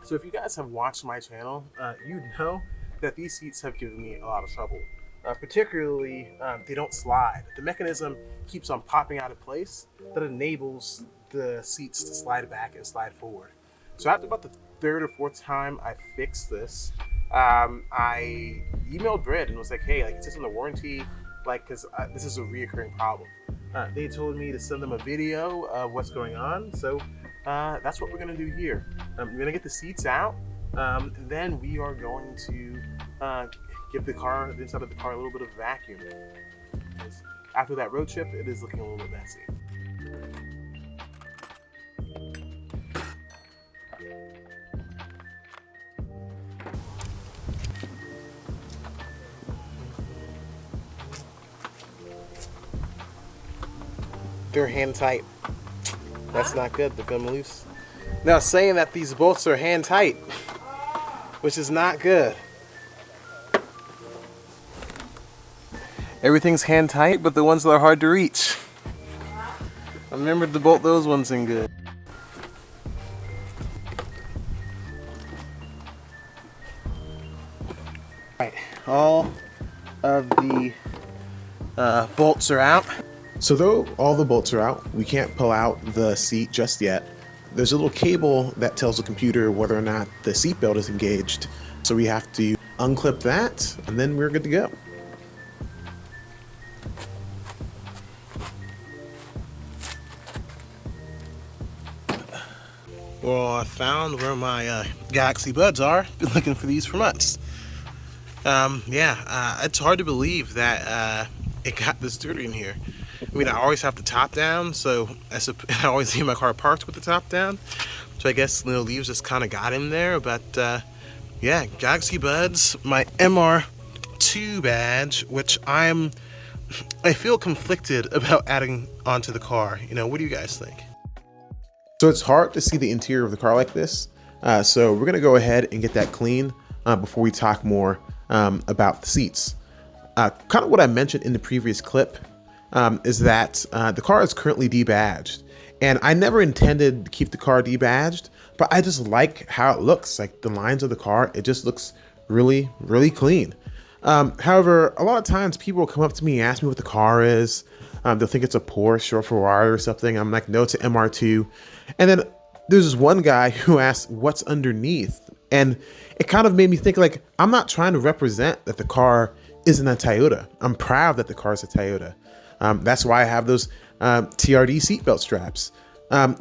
So if you guys have watched my channel, you know that these seats have given me a lot of trouble. Particularly, they don't slide. The mechanism keeps on popping out of place that enables the seats to slide back and slide forward. So after about the third or fourth time I fixed this, I emailed Brid and was like, hey, like, is this in the warranty? Like, because this is a reoccurring problem. They told me to send them a video of what's going on. So that's what we're gonna do here. We're gonna get the seats out. Then we are going to give the inside of the car a little bit of vacuum. After that road trip, it is looking a little bit messy. They're hand tight. That's not good. They're gonna loose. Now, saying that these bolts are hand tight, which is not good. Everything's hand tight, but the ones that are hard to reach. I remembered to bolt those ones in good. Right, all of the bolts are out. So though all the bolts are out, we can't pull out the seat just yet. There's a little cable that tells the computer whether or not the seat belt is engaged. So we have to unclip that, and then we're good to go. Well, I found where my Galaxy Buds are. Been looking for these for months. It's hard to believe that it got this dirty in here. I mean, I always have the top down, so I always leave my car parked with the top down. So I guess leaves just kind of got in there. But yeah, Galaxy Buds, my MR2 badge, which I feel conflicted about adding onto the car. You know, what do you guys think? So it's hard to see the interior of the car like this. So we're gonna go ahead and get that clean before we talk more about the seats. Kind of what I mentioned in the previous clip is that the car is currently debadged. And I never intended to keep the car debadged, but I just like how it looks. Like the lines of the car, it just looks really, really clean. However, a lot of times people will come up to me and ask me what the car is. They'll think it's a Porsche or Ferrari or something. I'm like, no, it's an MR2. And then there's this one guy who asked what's underneath. And it kind of made me think, like, I'm not trying to represent that the car isn't a Toyota. I'm proud that the car is a Toyota. That's why I have those TRD seatbelt straps.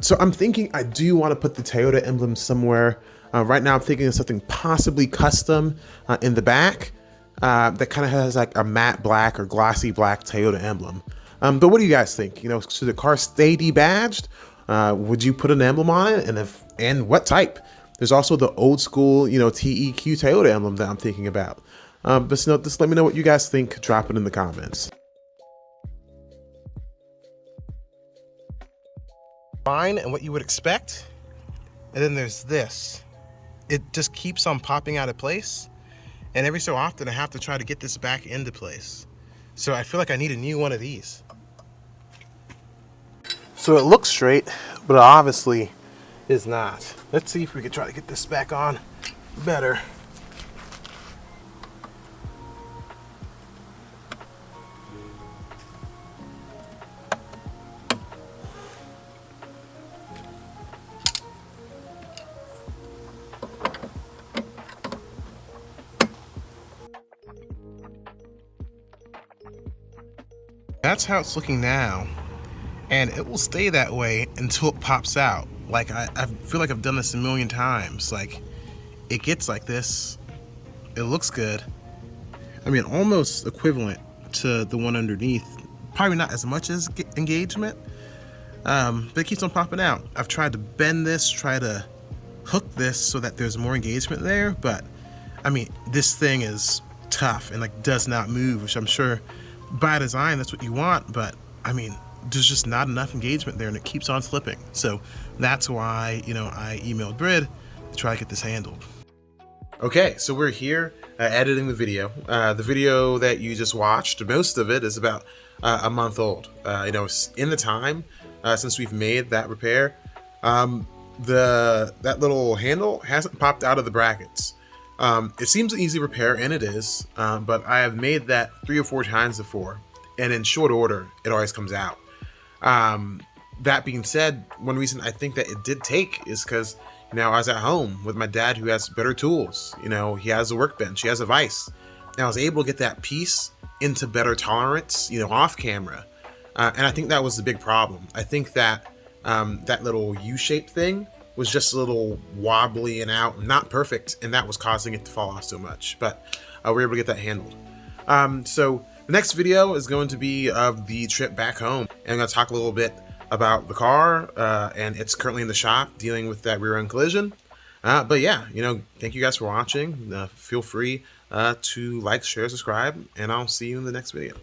So I'm thinking I do want to put the Toyota emblem somewhere. Right now I'm thinking of something possibly custom in the back that kind of has like a matte black or glossy black Toyota emblem. But what do you guys think? You know, should the car stay debadged? Would you put an emblem on it? And what type? There's also the old school, you know, TEQ Toyota emblem that I'm thinking about. But just let me know what you guys think. Drop it in the comments. Fine, and what you would expect. And then there's this. It just keeps on popping out of place. And every so often I have to try to get this back into place. So I feel like I need a new one of these. So it looks straight, but it obviously is not. Let's see if we can try to get this back on better. That's how it's looking now, and it will stay that way until it pops out. Like I feel like I've done this a million times. Like it gets like this, it looks good. I mean, almost equivalent to the one underneath. Probably not as much as engagement, but it keeps on popping out. I've tried to bend this, try to hook this so that there's more engagement there, but I mean, this thing is tough and like does not move, which I'm sure by design that's what you want, but I mean, there's just not enough engagement there and it keeps on slipping. So that's why, you know, I emailed Brid to try to get this handled. Okay, so we're here editing the video. The video that you just watched, most of it is about a month old. You know, in the time since we've made that repair, that little handle hasn't popped out of the brackets. It seems an easy repair, and it is, but I have made that 3 or 4 times before, and in short order, it always comes out. That being said, one reason I think that it did take is because, I was at home with my dad who has better tools. He has a workbench, he has a vise, and I was able to get that piece into better tolerance, off camera. And I think that was the big problem. I think that that little U-shaped thing was just a little wobbly and out, not perfect, and that was causing it to fall off so much. But we were able to get that handled. So the next video is going to be of the trip back home, and I'm going to talk a little bit about the car, and it's currently in the shop dealing with that rear end collision. But yeah, thank you guys for watching. Feel free to like, share, subscribe, and I'll see you in the next video.